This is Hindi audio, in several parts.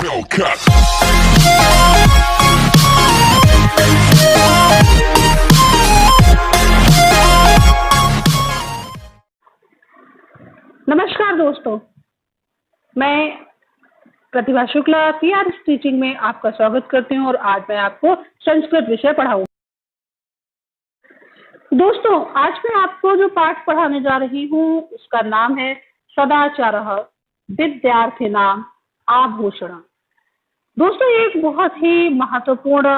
Hellcat. नमस्कार दोस्तों, मैं प्रतिभा शुक्ला सीआरएस टीचिंग में आपका स्वागत करती हूँ और आज मैं आपको संस्कृत विषय पढ़ाऊंगी। दोस्तों, आज मैं आपको जो पाठ पढ़ाने जा रही हूँ उसका नाम है सदाचारः विद्यार्थिनाम् आभूषणम्। दोस्तों, ये एक बहुत ही महत्वपूर्ण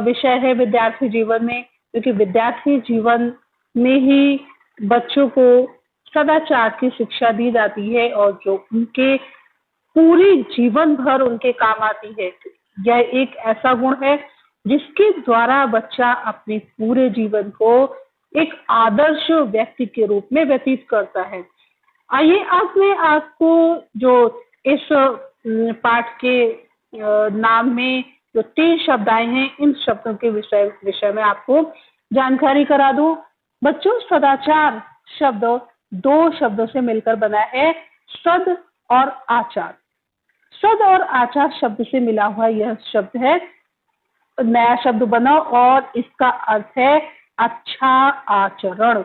विषय है विद्यार्थी जीवन में, क्योंकि विद्यार्थी जीवन में ही बच्चों को सदाचार की शिक्षा दी जाती है और जो उनके पूरी जीवन भर उनके काम आती है। यह एक ऐसा गुण है जिसके द्वारा बच्चा अपने पूरे जीवन को एक आदर्श व्यक्ति के रूप में व्यतीत करता है। आइए अब मैं आपको जो इस पाठ के नाम में जो 3 शब्द आए हैं, इन शब्दों के विषय में आपको जानकारी करा दूं। बच्चों, सदाचार शब्द 2 शब्दों से मिलकर बना है, सद और आचार। सद और आचार शब्द से मिला हुआ यह शब्द है, नया शब्द बना और इसका अर्थ है अच्छा आचरण।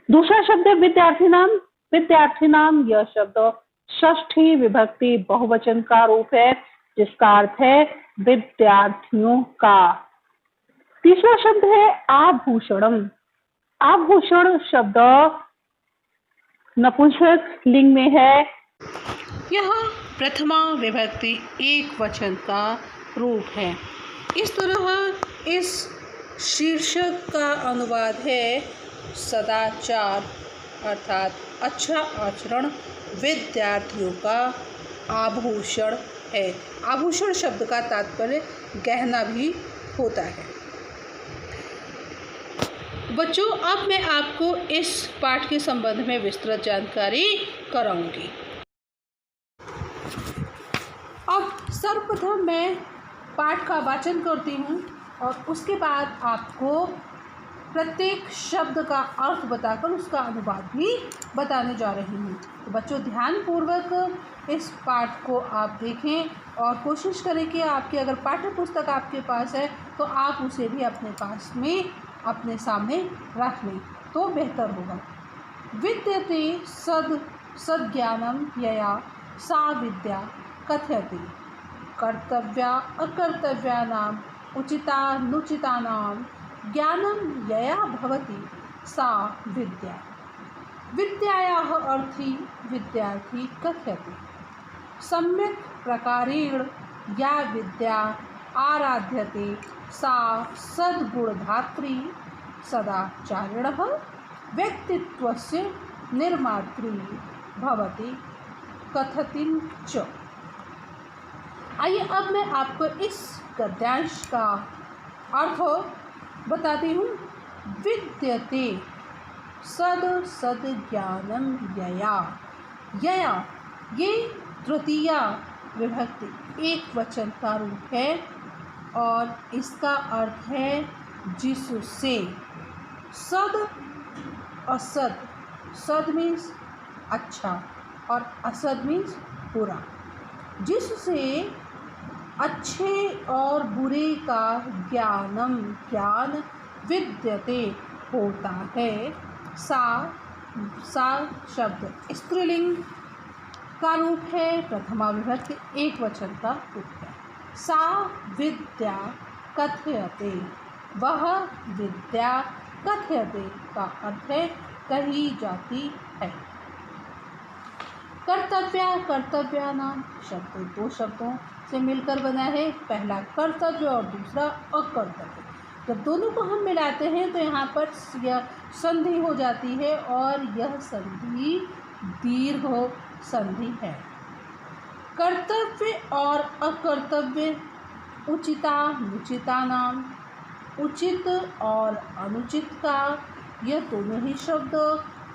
दूसरा शब्द है विद्यार्थिनाम। विद्यार्थिनाम यह शब्द षष्ठी विभक्ति बहुवचन का रूप है, जिसका अर्थ है विद्यार्थियों का। तीसरा शब्द है आभूषणम। आभूषण शब्द नपुंसक लिंग में है। यह प्रथमा विभक्ति एक वचन का रूप है। इस तरह इस शीर्षक का अनुवाद है सदाचार अर्थात अच्छा आचरण विद्यार्थियों का आभूषण है। आभूषण शब्द का तात्पर्य गहना भी होता है। बच्चों, अब मैं आपको इस पाठ के संबंध में विस्तृत जानकारी कराऊंगी। अब सर्वप्रथम मैं पाठ का वाचन करती हूँ और उसके बाद आपको प्रत्येक शब्द का अर्थ बताकर उसका अनुवाद भी बताने जा रही हूँ। तो बच्चों, ध्यानपूर्वक इस पाठ को आप देखें और कोशिश करें कि आपकी अगर पाठ्य पुस्तक आपके पास है तो आप उसे भी अपने पास में अपने सामने रख लें तो बेहतर होगा। विद्यते सद्ज्ञानम यया सा विद्या कथयति कर्तव्या अकर्तव्यानाम् उचितानुचितानां ज्ञानं यया भवति सा विद्या। विद्यायाः अर्थी विद्यार्थी कथयति। सम्यक् प्रकारेण या विद्या आराध्यते सा सद्गुणधात्री सदाचारिणः व्यक्तित्वस्य निर्मात्री भवति कथति च। आइए अब मैं आपको इस गद्यांश का अर्थ बताती हूँ। विद्यते सद ज्ञानम यया। यया ये तृतीया विभक्ति एक वचन का रूप है और इसका अर्थ है जिससे। सद असद, सद मीन्स अच्छा और असद मीन्स बुरा। जिससे अच्छे और बुरे का ज्ञान विद्यते होता है। सा शब्द स्त्रीलिंग का रूप है, प्रथमा विभक्ति एक वचन का रूप है। सा विद्या कथयते, वह विद्या कथयते का अर्थ है कही जाती है। कर्तव्या कर्तव्यानाम शब्द 2 शब्दों से मिलकर बना है, पहला कर्तव्य और दूसरा अकर्तव्य। जब दोनों को हम मिलाते हैं तो यहाँ पर यह संधि हो जाती है और यह संधि दीर्घ संधि है। कर्तव्य और अकर्तव्य उचितानुचितानाम, उचित और अनुचित का यह दोनों ही शब्द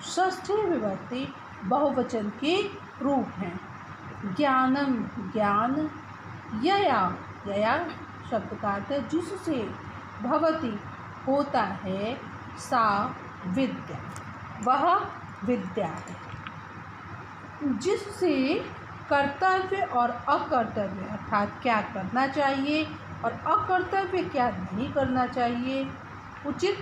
षष्ठी विभक्ति बहुवचन के रूप हैं। ज्ञानम ज्ञान, यया यया शब्द का अर्थ है जिससे, भवति होता है, सा विद्या वह विद्या है। जिससे कर्तव्य और अकर्तव्य अर्थात क्या करना चाहिए और अकर्तव्य क्या नहीं करना चाहिए, उचित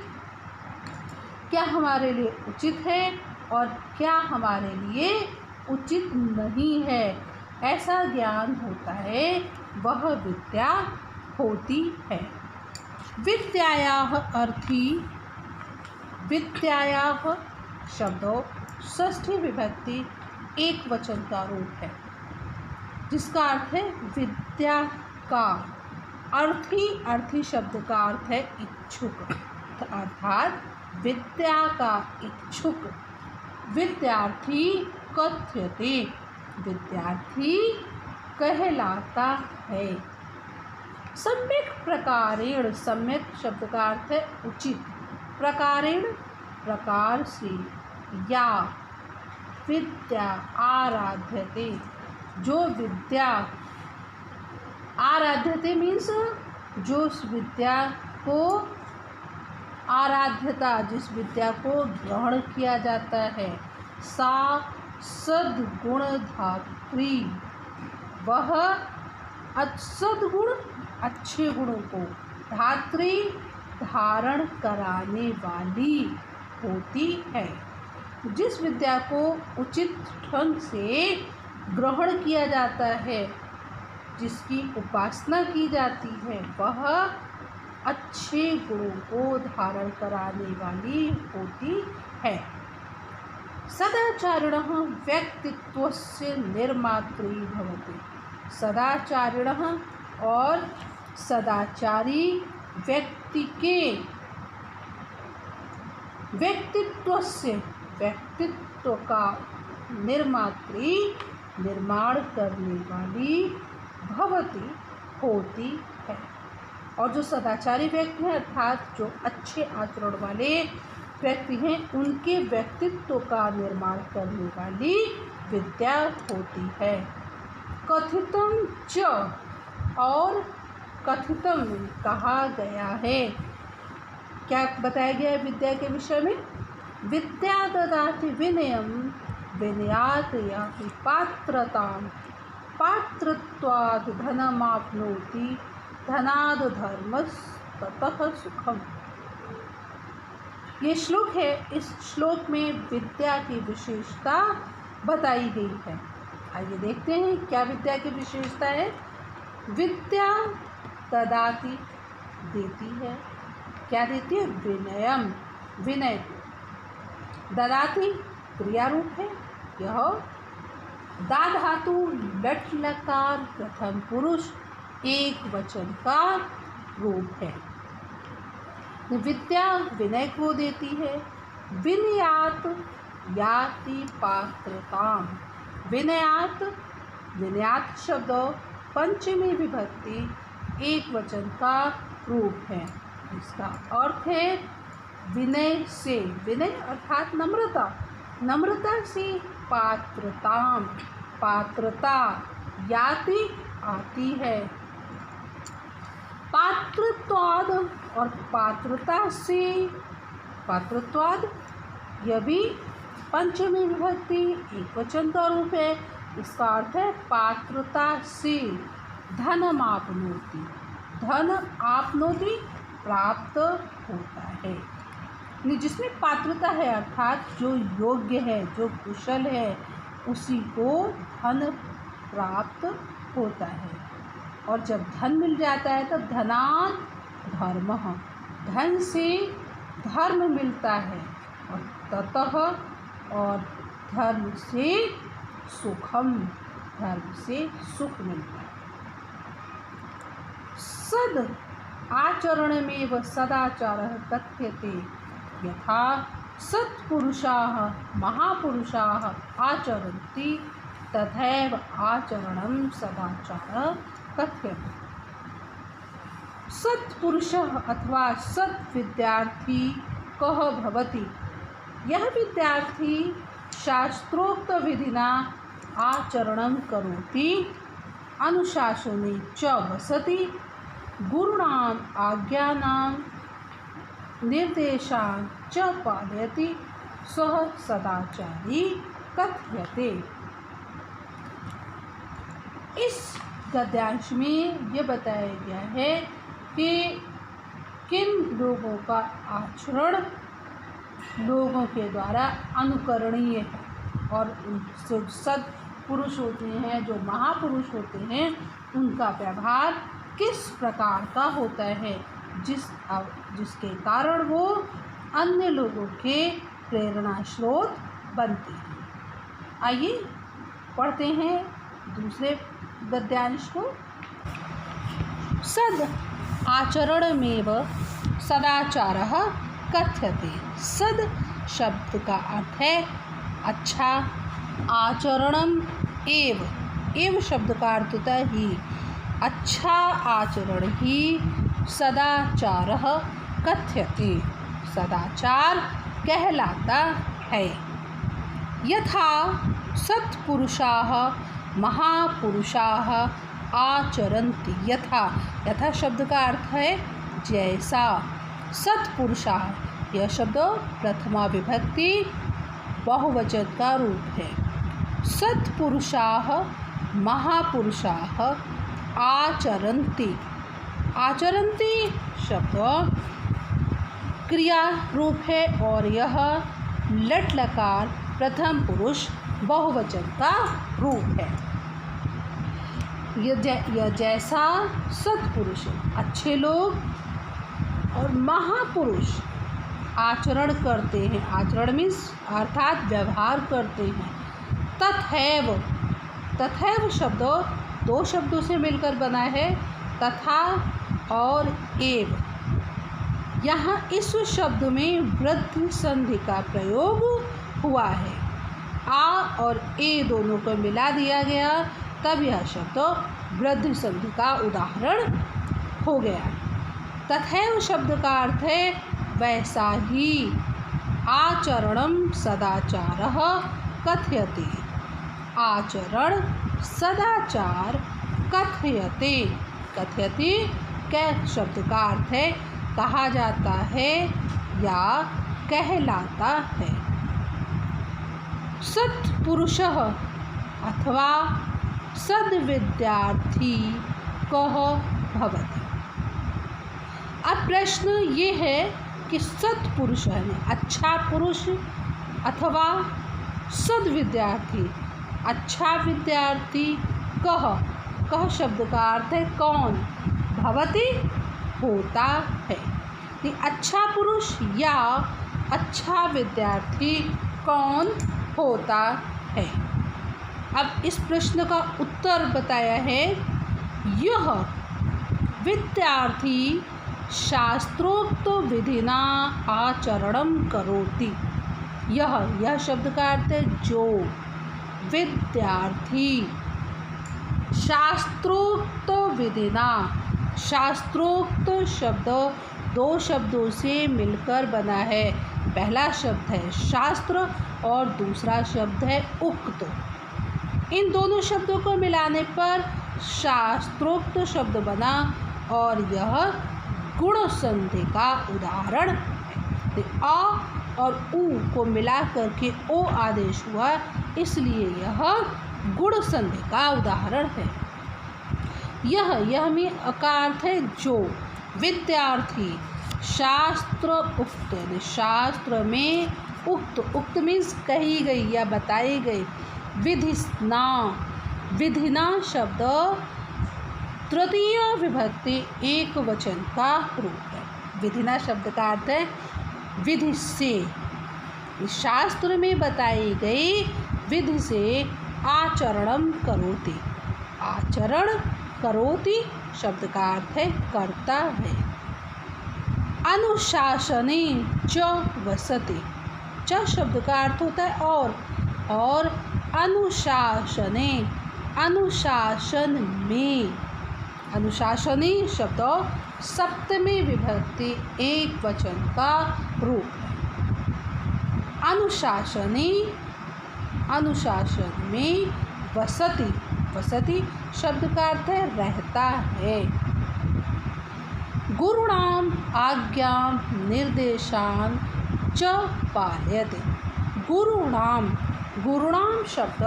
क्या हमारे लिए उचित है और क्या हमारे लिए उचित नहीं है, ऐसा ज्ञान होता है, वह विद्या होती है। विद्यायाः अर्थी, विद्यायाः शब्दों षष्ठी विभक्ति एक वचन का रूप है, जिसका अर्थ है विद्या का। अर्थी, अर्थी शब्द का अर्थ है इच्छुक, अर्थात विद्या का इच्छुक। विद्यार्थी कथ्यते, विद्यार्थी कहलाता है। सम्यक प्रकारेण, सम्यक शब्द का अर्थ है उचित, प्रकारेण प्रकार से, या विद्या आराध्यते, जो विद्या आराध्यते मीन्स जो उस विद्या को आराध्यता, जिस विद्या को ग्रहण किया जाता है, सा सद्गुण धात्री, वह सद्गुण अच्छे गुणों को, धात्री धारण कराने वाली होती है। जिस विद्या को उचित ढंग से ग्रहण किया जाता है, जिसकी उपासना की जाती है, वह अच्छे गुणों को धारण कराने वाली होती है। सदाचारिणः व्यक्तित्वस्य निर्मात्री भवति, सदाचारिणः और सदाचारी व्यक्ति के व्यक्तित्वस्य, व्यक्तित्व का निर्मात्री निर्माण करने वाली भवति होती है। और जो सदाचारी व्यक्ति हैं अर्थात जो अच्छे आचरण वाले व्यक्ति हैं, उनके व्यक्तित्व का निर्माण करने वाली विद्या होती है। कथितम च, और कथितम कहा गया है, क्या बताया गया है विद्या के विषय में? विद्या ददाति विनयम, विनयात् याति पात्रताम, पात्रत्वात् धनमाप्नोति, धनाद् धर्मस्ततः सुखम। ये श्लोक है। इस श्लोक में विद्या की विशेषता बताई गई है। आइए देखते हैं क्या विद्या की विशेषता है। विद्या ददाति, देती है, क्या देती है? विनयम, विनय। ददाति क्रिया रूप है, यह दा धातु लट लकार प्रथम पुरुष एक वचन का रूप है। विद्या विनय को देती है। विनयात याति पात्रताम, विनयात, विनयात शब्द पंचमी विभक्ति एक वचन का रूप है। इसका अर्थ है विनय से, विनय अर्थात नम्रता, नम्रता से पात्रताम, पात्रता, याति आती है। पात्रत्वाद और पात्रता से, पात्रत्वाद यह भी पंचमी विभक्ति एक वचन का रूप है। इसका अर्थ है पात्रता से धनमाप्नोति, धन आपनोति प्राप्त होता है। जिसमें पात्रता है अर्थात जो योग्य है, जो कुशल है, उसी को धन प्राप्त होता है। और जब धन मिल जाता है तब धनात् धर्मः, धन से धर्म मिलता है, और ततः और धर्म से सुखम, धर्म से सुख मिलता है। सद आचरणमेव सदाचारः कथ्यते, यथा सत्पुरुषाः महापुरुषाः आचरन्ति तथैव आचरणं सदाचारः कथ्यते। सत्पुरुषः अथवा सद्विद्यार्थी कः भवति, यह विद्यार्थी शास्त्रोक्त विधिना आचरणं करोति, अनुशासने च वसति, गुरूणाम् आज्ञानां निर्देशान् च पालयति, सः सदाचारी कथ्यते। इस गद्यांश में ये बताया गया है कि किन लोगों का आचरण लोगों के द्वारा अनुकरणीय है और जो सत्पुरुष होते हैं, जो महापुरुष होते हैं, उनका व्यवहार किस प्रकार का होता है जिसके कारण वो अन्य लोगों के प्रेरणा स्रोत बनते हैं। आइए पढ़ते हैं दूसरे गद्यांश को। सद आचरणमेव सदाचारः कथ्यते। सद शब्द का अर्थ है अच्छा, आचरणम एव शब्द का अर्थ होता है ही, अच्छा आचरण ही सदाचारः कथ्यते, सदाचार कहलाता है। यथा सत्पुरुषाः महापुरुषाः आचरन्ति। यथा शब्द का अर्थ है जैसा। सत्पुरुषाः यह शब्द प्रथमा विभक्ति बहुवचन का रूप है। सत्पुरुषाः महापुरुषाः आचरन्ति। आचरन्ति शब्द क्रिया रूप है और यह लट लकार प्रथम पुरुष बहुवचन का रूप है। यह जैसा सत्पुरुष अच्छे लोग और महापुरुष आचरण करते हैं, आचरण मीन्स अर्थात व्यवहार करते हैं। तथैव शब्द दो शब्दों से मिलकर बना है, तथा और एव। यहाँ इस शब्द में वृद्धि संधि का प्रयोग हुआ है। आ और ए दोनों को मिला दिया गया, तब यह शब्द वृद्धि संधि का उदाहरण हो गया। तथैव शब्द का अर्थ है वैसा ही। आचरणम सदाचारः कथ्यते। आचरण सदाचार कथ्यते। कथ्यते कै शब्द का अर्थ है कहा जाता है या कहलाता है। सत्पुरुषः अथवा सद्विद्यार्थी कः भवति। अब प्रश्न ये है कि सत्पुरुष है अच्छा पुरुष अथवा सद्विद्यार्थी अच्छा विद्यार्थी कह शब्द का अर्थ है कौन, भवति होता है। अच्छा पुरुष या अच्छा विद्यार्थी कौन होता है। अब इस प्रश्न का उत्तर बताया है, यह विद्यार्थी शास्त्रोक्त विधिना आचरणम करोति। यह शब्द का अर्थ है जो विद्यार्थी शास्त्रोक्त विधिना। शास्त्रोक्त शब्द दो शब्दों से मिलकर बना है। पहला शब्द है शास्त्र और दूसरा शब्द है उक्त। इन दोनों शब्दों को मिलाने पर शास्त्रोक्त शब्द बना और यह गुण संधि का उदाहरण है। आ और उ को मिलाकर के ओ आदेश हुआ, इसलिए यह गुण संधि का उदाहरण है। यह में का अर्थ है जो। विद्यार्थी शास्त्र उक्त, शास्त्र में उक्त मीन्स कही गई या बताई गई। विधिना शब्द तृतीय विभक्ति एक वचन का रूप है। विधिना शब्द का अर्थ है विधि से, शास्त्र में बताई गई विधि से आचरणम करोति। आचरण करोति शब्द का अर्थ है करता है। अनुशासने च वसति। च शब्द का अर्थ होता है और अनुशासने अनुशासन में। अनुशासनी शब्द सप्तमी विभक्ति एक वचन का रूप है। अनुशासन में वसति शब्द का अर्थ है रहता है। गुरुणाम आज्ञाम निर्देशान च पालयते। गुरुणाम शब्द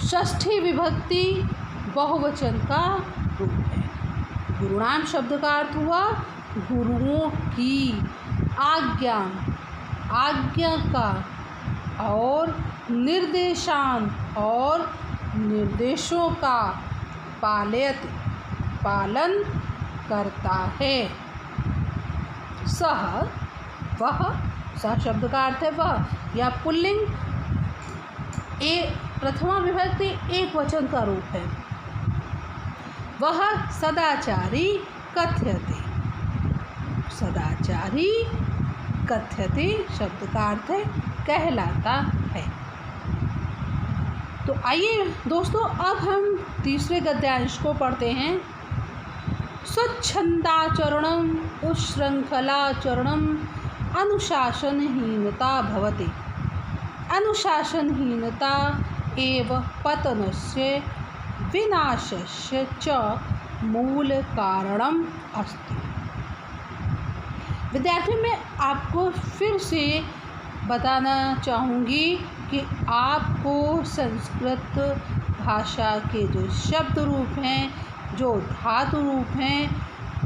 षष्ठी विभक्ति बहुवचन का रूप है। गुरुणाम शब्द का अर्थ हुआ गुरुओं की, आज्ञा का, और निर्देशान और निर्देशों का पालन करता है। सह, वह, सह शब्द का अर्थ है वह, या पुल्लिंग प्रथमा विभक्ति एक वचन का रूप है। वह सदाचारी कथ्यते, सदाचारी कथ्यते शब्द का अर्थ है कहलाता है। तो आइए दोस्तों, अब हम तीसरे गद्यांश को पढ़ते हैं। स्वच्छंदाचरणम उच्छृंखलाचरणम अनुशासनहीनता भवति। अनुशासनहीनता एव पतनस्य विनाशस्य च मूल कारणम अस्ति। विद्यार्थियों, मैं आपको फिर से बताना चाहूँगी कि आपको संस्कृत भाषा के जो शब्द रूप हैं, जो धातु रूप हैं,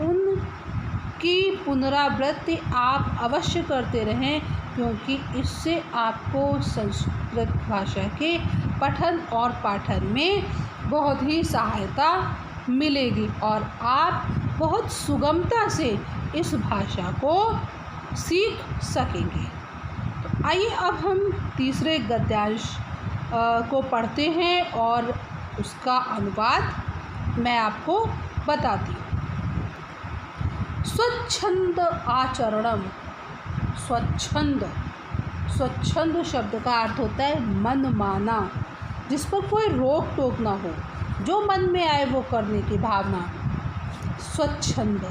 उनकी पुनरावृत्ति आप अवश्य करते रहें, क्योंकि इससे आपको संस्कृत भाषा के पठन और पाठन में बहुत ही सहायता मिलेगी और आप बहुत सुगमता से इस भाषा को सीख सकेंगे। तो आइए अब हम तीसरे गद्यांश को पढ़ते हैं और उसका अनुवाद मैं आपको बताती हूँ। स्वच्छंद आचरणम। स्वच्छंद शब्द का अर्थ होता है मनमाना, जिस पर कोई रोक टोक ना हो, जो मन में आए वो करने की भावना। स्वच्छंद,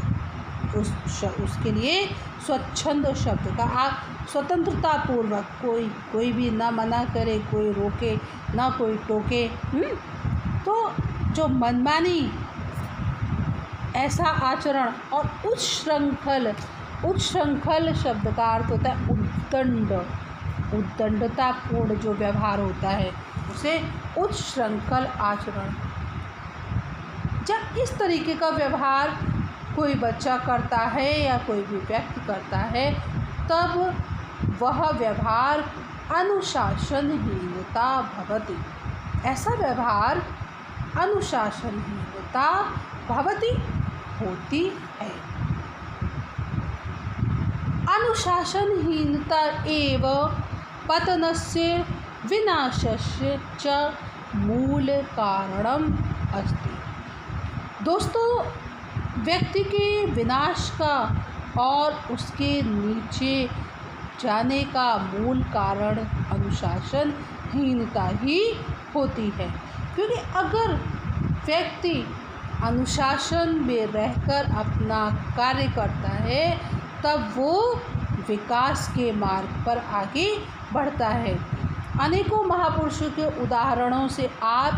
उसके लिए स्वच्छंद शब्द का स्वतंत्रता पूर्वक, कोई भी ना मना करे, कोई रोके ना, कोई टोके। तो जो मनमानी ऐसा आचरण। और उच्छृंखल शब्द का अर्थ होता है उद्दंडतापूर्ण जो व्यवहार होता है उसे उच्छृंखल आचरण। जब इस तरीके का व्यवहार कोई बच्चा करता है या कोई भी व्यक्ति करता है, तब वह व्यवहार अनुशासनहीनता भवति। ऐसा व्यवहार अनुशासनहीनता भवति होती है। अनुशासनहीनता एव पतनस्य विनाशस्य च मूल कारणम अस्ति। दोस्तों, व्यक्ति के विनाश का और उसके नीचे जाने का मूल कारण अनुशासनहीनता ही होती है। क्योंकि अगर व्यक्ति अनुशासन में रहकर अपना कार्य करता है, तब वो विकास के मार्ग पर आगे बढ़ता है। अनेकों महापुरुषों के उदाहरणों से आप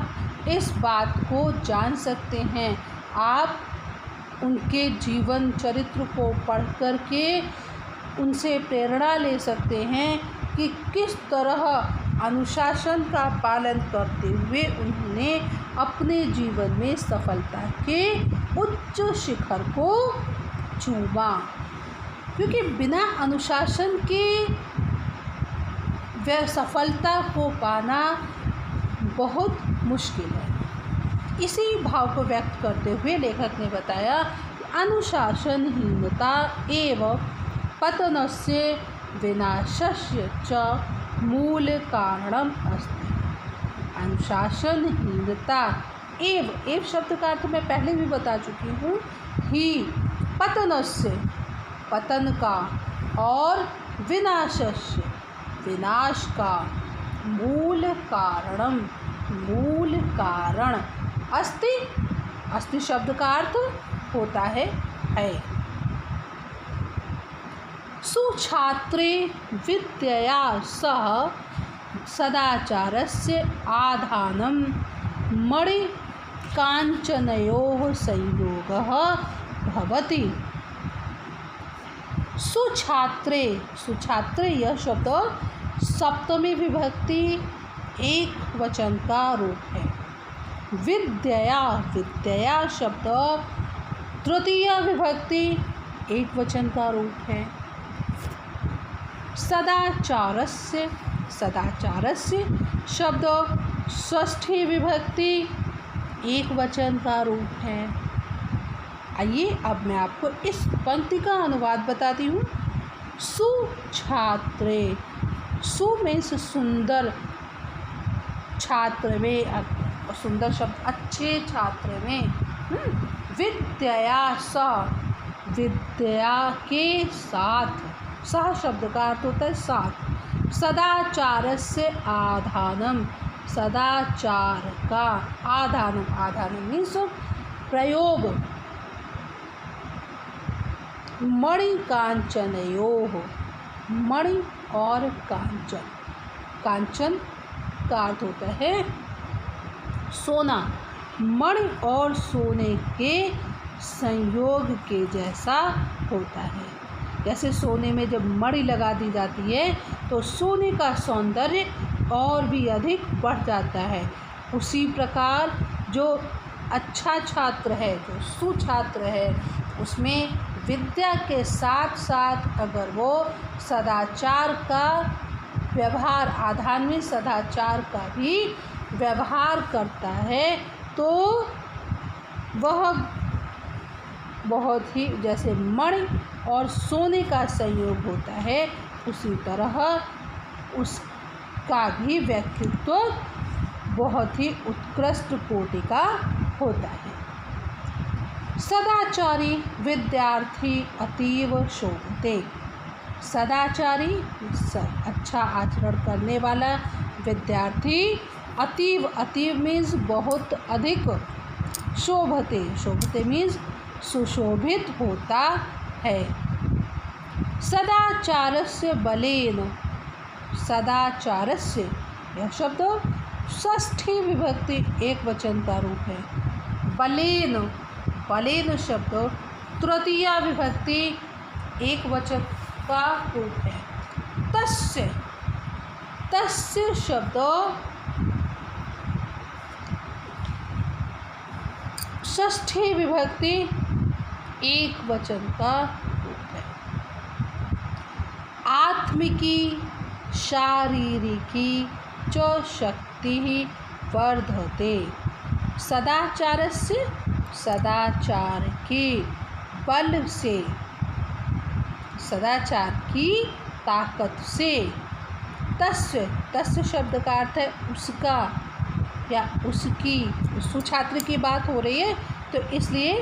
इस बात को जान सकते हैं। आप उनके जीवन चरित्र को पढ़ कर के उनसे प्रेरणा ले सकते हैं कि किस तरह अनुशासन का पालन करते हुए उन्होंने अपने जीवन में सफलता के उच्च शिखर को छुआ। क्योंकि बिना अनुशासन के वह सफलता को पाना बहुत मुश्किल है। इसी भाव को व्यक्त करते हुए लेखक ने बताया कि अनुशासनहीनता एव पतनस्य विनाशस्य च मूल कारणम अस्ति। अनुशासनहीनता एव शब्द का अर्थ मैं पहले भी बता चुकी हूँ। ही पतनस्य, पतन का, और विनाशस्य, विनाश का, मूल कारणम, मूल कारण, अस्ति शब्द का अर्थ होता है। सुछात्रे विद्यया सह सदाचारस्य आधानं मणिकाञ्चनयोः संयोगः भवति। सुछात्रे, सुछात्रे यह शब्द सप्तमी विभक्ति एक वचन का रूप है। विद्यया, विद्यया शब्द तृतीय विभक्ति एक वचन का रूप है। सदाचारस्य, सदाचारस्य शब्द षष्ठी विभक्ति एक वचन का रूप है। आइए अब मैं आपको इस पंक्ति का अनुवाद बताती हूँ। सुछात्रे, सु मीन्स सुंदर, छात्र में, सुंदर शब्द अच्छे छात्र में। विद्यया सह, विद्या के साथ, सह शब्द का अर्थ होता है साथ। सदाचारस्य आधानम, सदाचार का आधानम, आधानम मीन्स प्रयोग। मणि कांचनयोः, मणि और कांचन, कांचन का अर्थ होता है सोना। मणि और सोने के संयोग के जैसा होता है। जैसे सोने में जब मणि लगा दी जाती है तो सोने का सौंदर्य और भी अधिक बढ़ जाता है। उसी प्रकार जो अच्छा छात्र है, जो सुछात्र है, उसमें विद्या के साथ साथ अगर वो सदाचार का व्यवहार, आधान में सदाचार का भी व्यवहार करता है तो वह बहुत ही, जैसे मणि और सोने का संयोग होता है, उसी तरह उसका भी व्यक्तित्व बहुत ही उत्कृष्ट कोटि का होता है। सदाचारी विद्यार्थी अतीव शोभते, सदाचारी अच्छा आचरण करने वाला विद्यार्थी अतीव, अतीव मीन्स बहुत अधिक, शोभते, शोभते मीन्स सुशोभित होता है। सदाचारस्य बलेन, सदाचारस्य यह शब्द षष्ठी विभक्ति एक वचन का रूप है। बलेन, बलेन शब्द तृतीय विभक्ति एक वचन का रूप है। तस्य, तस्य शब्द षष्ठी विभक्ति एक वचन का रूप है। आत्मिकी शारीरिकी च शक्ति वर्धते, सदाचारस्य, सदाचार के बल से, सदाचार की ताकत से। तस्य, तस्य शब्द का अर्थ है उसका या उसकी, सुछात्र की बात हो रही है तो इसलिए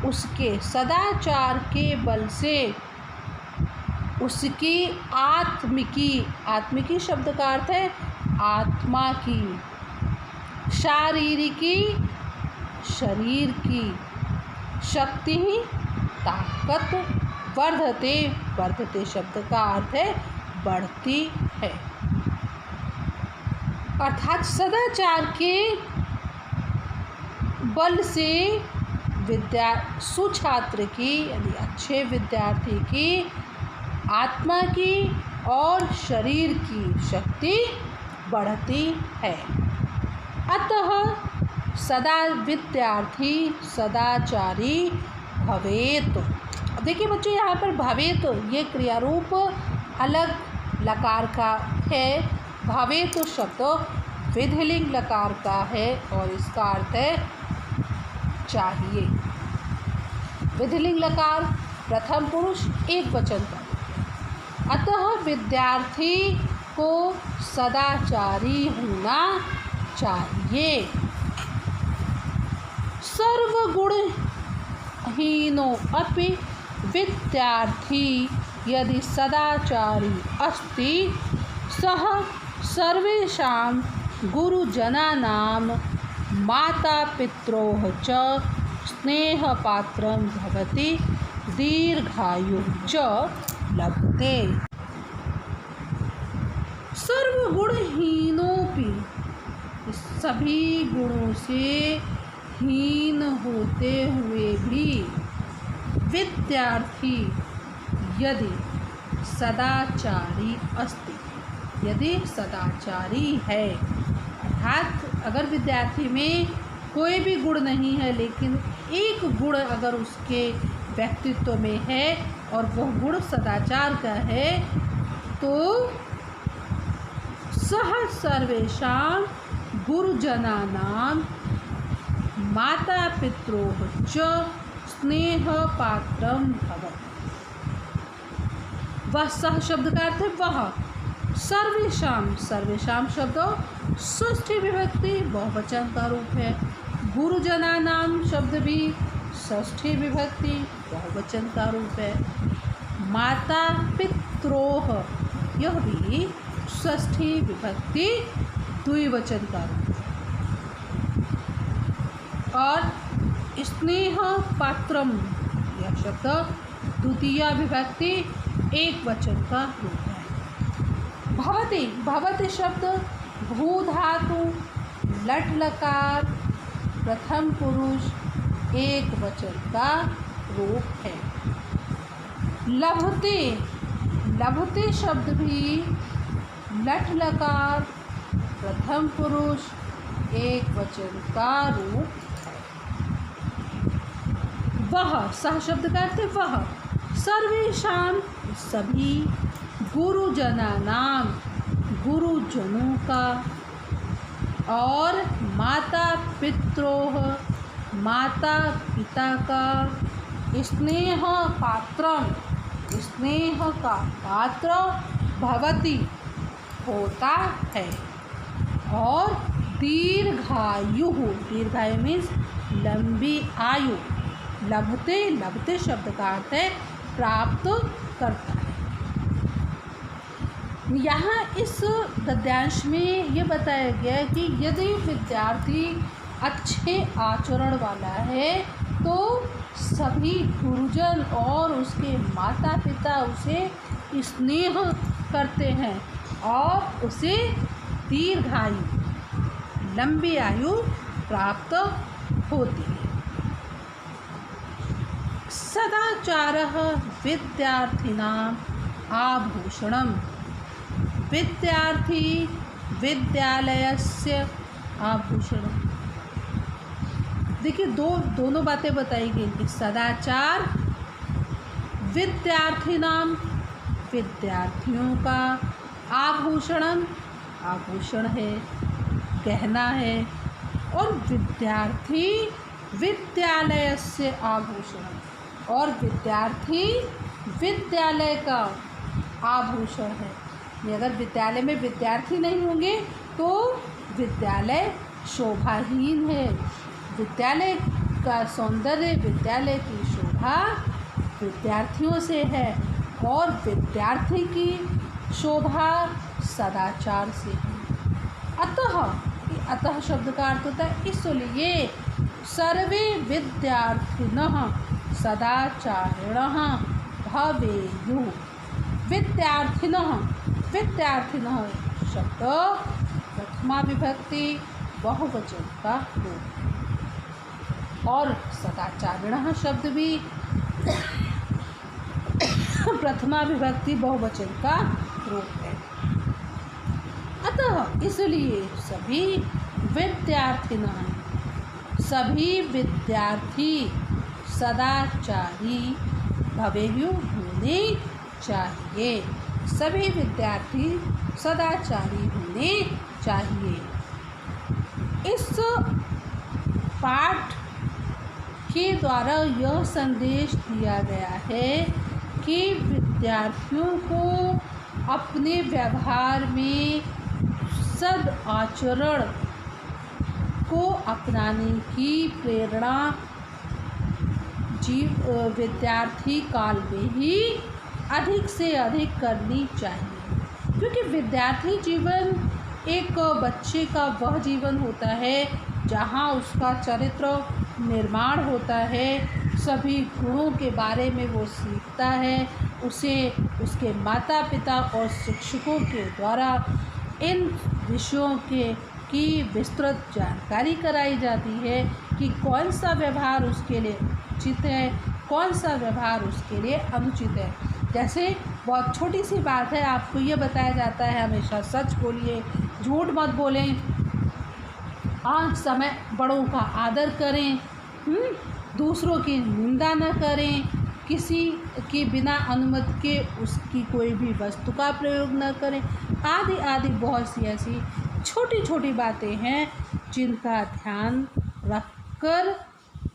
उसके, सदाचार के बल से उसकी आत्मिकी, आत्मिकी शब्द का अर्थ है आत्मा की, शारीरिकी शरीर की, शक्ति ही ताकत, वर्धते, वर्धते शब्द का अर्थ है बढ़ती है। अर्थात सदाचार के बल से सुछात्र की यानी अच्छे विद्यार्थी की आत्मा की और शरीर की शक्ति बढ़ती है। अतः सदा विद्यार्थी सदाचारी भवेत। देखिए बच्चों, यहाँ पर भवेत ये क्रियारूप अलग लकार का है। भवेत शब्द विधिलिंग लकार का है और इसका अर्थ है चाहिए। विधिलिंग लकार प्रथम पुरुष एक वचन का। अतः विद्यार्थी को सदाचारी होना चाहिए। सर्वगुणहीनो अपि विद्यार्थी यदि सदाचारी अस्ति सः सर्वेषां गुरुजनानां मातापित्रोः च स्नेहपात्रं भवति, दीर्घायुः च लभते। सर्वगुणहीनोपि, सभी गुणों से हीन होते हुए भी विद्यार्थी यदि सदाचारी अस्ति, यदि सदाचारी है अर्थात अगर विद्यार्थी में कोई भी गुण नहीं है लेकिन एक गुण अगर उसके व्यक्तित्व में है और वह गुण सदाचार का है तो सह सर्वेषां गुरुजनानां माता पित्रोः च स्नेहपात्रं भवति। वह सह शब्द का अर्थ है वह, सर्वेषां, सर्वेषां शब्द षष्ठी विभक्ति बहुवचन का रूप है, गुरुजनानां शब्द भी षष्ठी विभक्ति बहुवचन का रूप है, माता पित्रोः यह भी षष्ठी विभक्ति द्विवचन का रूप है, और स्नेह पात्रम यह शब्द द्वितीय विभक्ति एक वचन का रूप है। भवति, भवति शब्द भू धातु लट लकार प्रथम पुरुष एक वचन का रूप है। लभते, लभते शब्द भी लट लकार प्रथम पुरुष एक वचन का रूप है। वह, सह शब्द का अर्थ है वह, सर्वेषां सभी, गुरुजनानां गुरुजनों का, और माता पित्रोः माता पिता का, स्नेह पात्रम स्नेह का पात्र भवति होता है, और दीर्घायु, दीर्घायु मीन्स लंबी आयु, लभते, लभते शब्द का अर्थ है प्राप्त करता है। यहाँ इस गद्यांश में ये बताया गया है कि यदि विद्यार्थी अच्छे आचरण वाला है तो सभी गुरुजन और उसके माता पिता उसे स्नेह करते हैं और उसे दीर्घायु, लंबी आयु प्राप्त होती है। सदाचारः विद्यार्थिनाम् आभूषणम्, विद्यार्थी विद्यालयस्य आभूषणम्। देखिए दोनों बातें बताई गई कि सदाचार विद्यार्थिनाम विद्यार्थियों का, आभूषणम आभूषण है, गहना है, और विद्यार्थी विद्यालय से आभूषण, और विद्यार्थी विद्यालय का आभूषण है। अगर विद्यालय में विद्यार्थी नहीं होंगे तो विद्यालय शोभाहीन है। विद्यालय का सौंदर्य, विद्यालय की शोभा विद्यार्थियों से है, और विद्यार्थी की शोभा सदाचार से है। अतः, अतः शब्द का अर्थ होता है इसलिए सर्वे विद्यार्थिनः सदाचारिणः भवेयुः। विद्यार्थिनः, विद्यार्थिनः शब्द प्रथमा विभक्ति बहुवचन का रूप है, और सदाचारिणः शब्द भी प्रथमा विभक्ति बहुवचन का रूप है। अतः इसलिए सभी विद्यार्थिनः, सभी विद्यार्थी सदाचारी भवेयुः होने चाहिए। सभी विद्यार्थी सदाचारी होने चाहिए। इस पाठ के द्वारा यह संदेश दिया गया है कि विद्यार्थियों को अपने व्यवहार में सद आचरण को अपनाने की प्रेरणा विद्यार्थी काल में ही अधिक से अधिक करनी चाहिए, क्योंकि विद्यार्थी जीवन एक बच्चे का वह जीवन होता है जहाँ उसका चरित्र निर्माण होता है, सभी गुणों के बारे में वो सीखता है, उसे उसके माता पिता और शिक्षकों के द्वारा इन विषयों की विस्तृत जानकारी कराई जाती है कि कौन सा व्यवहार उसके लिए उचित है, कौन सा व्यवहार उसके लिए अनुचित है। जैसे बहुत छोटी सी बात है, आपको ये बताया जाता है हमेशा सच बोलिए, झूठ मत बोलें, समय बड़ों का आदर करें, दूसरों की निंदा न करें, किसी की बिना अनुमति के उसकी कोई भी वस्तु का प्रयोग न करें, आदि आदि बहुत सी ऐसी छोटी छोटी बातें हैं जिनका ध्यान रखकर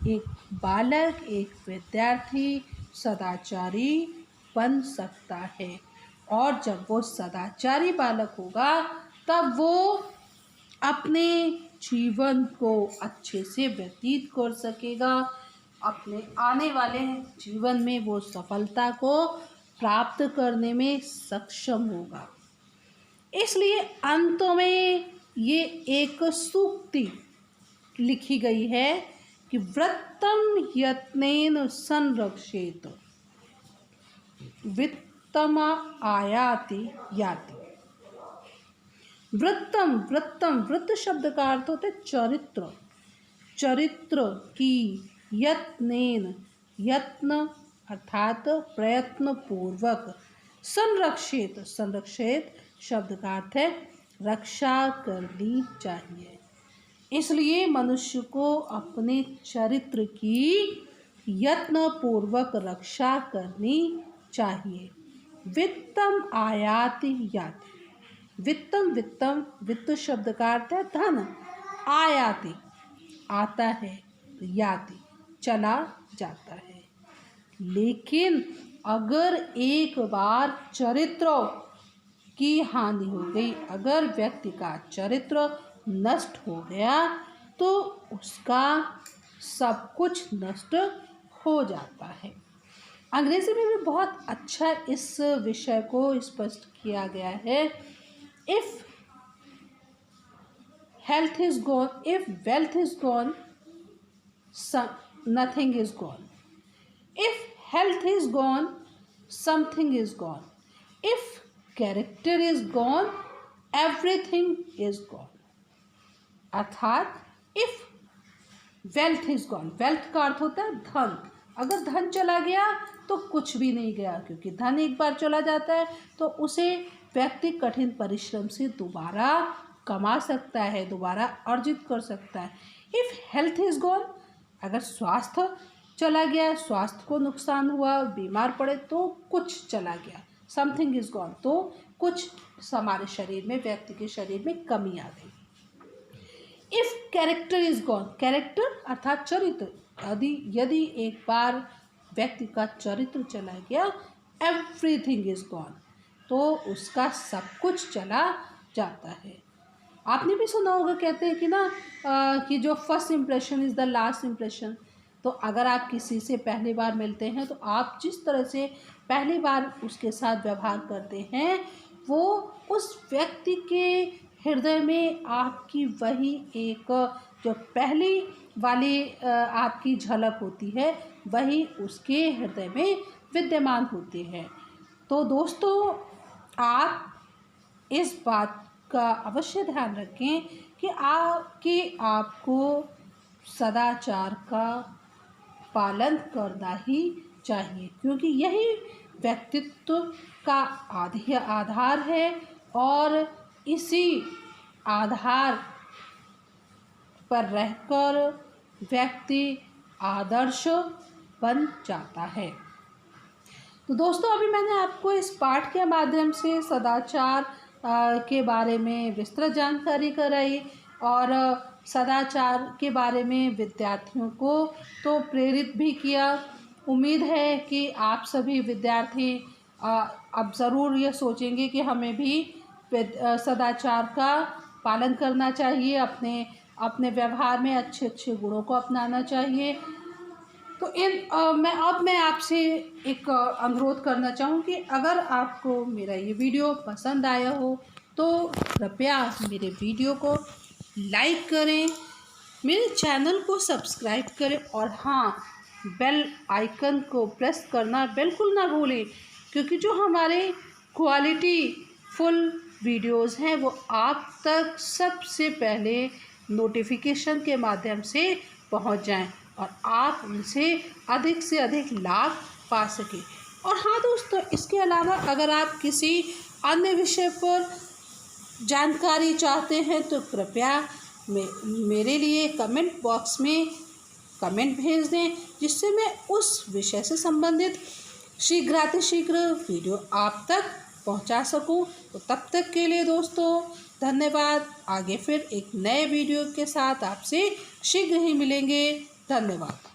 एक बालक, एक विद्यार्थी सदाचारी बन सकता है। और जब वो सदाचारी बालक होगा तब वो अपने जीवन को अच्छे से व्यतीत कर सकेगा, अपने आने वाले जीवन में वो सफलता को प्राप्त करने में सक्षम होगा। इसलिए अंत में ये एक सूक्ति लिखी गई है कि व्रतम यत्नेन संरक्षेत वित्तम आयाति याति। वृत्तम, वृत्त शब्द का अर्थ होता है चरित्र, चरित्र की, यत्नेन, यत्न अर्थात प्रयत्न पूर्वक, संरक्षित, संरक्षित शब्द का अर्थ है रक्षा करनी चाहिए। इसलिए मनुष्य को अपने चरित्र की यत्न पूर्वक रक्षा करनी चाहिए। वित्तम आयाति याति। वित्तम, वित्तम, वित्त शब्द का अर्थ है धन, आयाति आता है, याति चला जाता है। लेकिन अगर एक बार चरित्र की हानि हो गई, अगर व्यक्ति का चरित्र नष्ट हो गया तो उसका सब कुछ नष्ट हो जाता है। अंग्रेजी में भी बहुत अच्छा इस विषय को स्पष्ट किया गया है। If health is gone, if wealth is gone, nothing is gone. If health is gone, something is gone. If character is gone, everything is gone. अर्थात if wealth is gone, wealth का अर्थ होता है धन, अगर धन चला गया तो कुछ भी नहीं गया, क्योंकि धन एक बार चला जाता है तो उसे व्यक्ति कठिन परिश्रम से दोबारा कमा सकता है, दोबारा अर्जित कर सकता है। इफ हेल्थ इज गॉन, अगर स्वास्थ्य चला गया, स्वास्थ्य को नुकसान हुआ, बीमार पड़े तो कुछ चला गया। समथिंग इज गॉन, तो कुछ हमारे शरीर में, व्यक्ति के शरीर में कमी आ गई। If character is gone, character अर्थात चरित्र, यदि एक बार व्यक्ति का चरित्र चला गया, एवरीथिंग इज गॉन, तो उसका सब कुछ चला जाता है। आपने भी सुना होगा, कहते हैं कि ना कि जो first impression is the last impression. तो अगर आप किसी से पहली बार मिलते हैं तो आप जिस तरह से पहली बार उसके साथ व्यवहार करते हैं, वो उस व्यक्ति के हृदय में आपकी वही एक जो पहली वाली आपकी झलक होती है, वही उसके हृदय में विद्यमान होती है। तो दोस्तों, आप इस बात का अवश्य ध्यान रखें कि आपको सदाचार का पालन करना ही चाहिए, क्योंकि यही व्यक्तित्व का आधार है और इसी आधार पर रहकर व्यक्ति आदर्श बन जाता है। तो दोस्तों, अभी मैंने आपको इस पाठ के माध्यम से सदाचार के बारे में विस्तृत जानकारी कराई और सदाचार के बारे में विद्यार्थियों को तो प्रेरित भी किया। उम्मीद है कि आप सभी विद्यार्थी अब ज़रूर ये सोचेंगे कि हमें भी सदाचार का पालन करना चाहिए, अपने व्यवहार में अच्छे अच्छे गुणों को अपनाना चाहिए। तो मैं आपसे एक अनुरोध करना चाहूँ कि अगर आपको मेरा ये वीडियो पसंद आया हो तो कृपया मेरे वीडियो को लाइक करें, मेरे चैनल को सब्सक्राइब करें और हाँ, बेल आइकन को प्रेस करना बिल्कुल ना भूलें, क्योंकि जो हमारे क्वालिटी फुल वीडियोस हैं वो आप तक सबसे पहले नोटिफिकेशन के माध्यम से पहुंच जाएं और आप उनसे अधिक से अधिक लाभ पा सकें। और हाँ दोस्तों, इसके अलावा अगर आप किसी अन्य विषय पर जानकारी चाहते हैं तो कृपया मेरे लिए कमेंट बॉक्स में कमेंट भेज दें, जिससे मैं उस विषय से संबंधित शीघ्रातिशीघ्र वीडियो आप तक पहुंचा सकूं। तो तब तक के लिए दोस्तों धन्यवाद। आगे फिर एक नए वीडियो के साथ आपसे शीघ्र ही मिलेंगे। धन्यवाद।